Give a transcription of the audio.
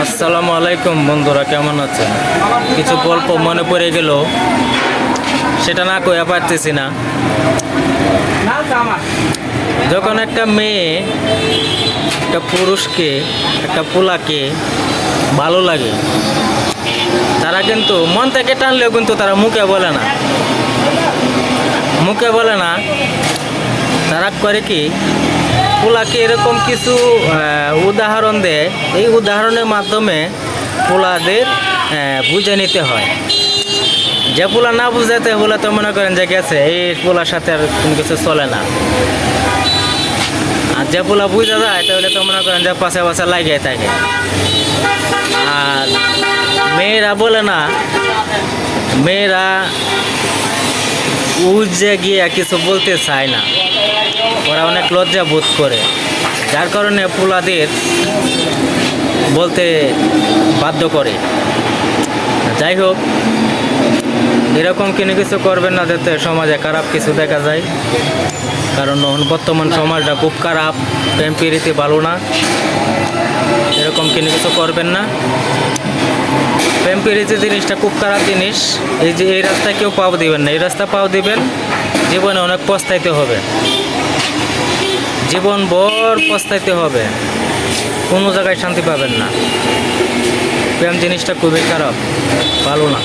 আসসালামু আলাইকুম বন্ধুরা, কেমন আছেন? কিছু গল্প মনে পড়ে গেল, সেটা না কইয়া পারতেছি না। যখন একটা মেয়ে একটা পুরুষকে, একটা পোলাকে ভালো লাগে, তারা কিন্তু মন থেকে টানলেও কিন্তু তারা মুখে বলে না। তারা করে কি, পোলাকে এরকম কিছু উদাহরণ দেয়। এই উদাহরণের মাধ্যমে পোলাদের বুঝে নিতে হয়। যে পোলা না বুঝাতে বলে তো মনে করেন যে গেছে, এই পোলার সাথে আর কোনো কিছু চলে না। আর যে পোলা বুঝা যায় তাহলে তো মনে করেন যে পাশে পাশে লাগিয়ে থাকে। আর মেয়েরা বলে না, মেয়েরা উজে গিয়ে কিছু বলতে চায় না, ওরা অনেক লজ্জা বোধ করে, যার কারণে পোলাদের বলতে বাধ্য করে। যাই হোক, এরকম কোনো কিছু করবেন না যাতে সমাজে খারাপ কিছু দেখা যায়, কারণ বর্তমান সমাজটা খুব খারাপ, প্রেম প্রীতি ভালো না। এরকম কোনো কিছু করবেন না। প্রেম প্রীতি জিনিসটা খুব খারাপ জিনিস। এই যে এই রাস্তায় কেউ পাও দিবেন না। এই রাস্তা পাও দিবেন, জীবনে অনেক পস্তাইতে হবে, জীবন ভর পস্তাইতে হবে, কোনো জায়গায় শান্তি পাবেন না। প্রেম জিনিসটা খুবই খারাপ, ভালো না।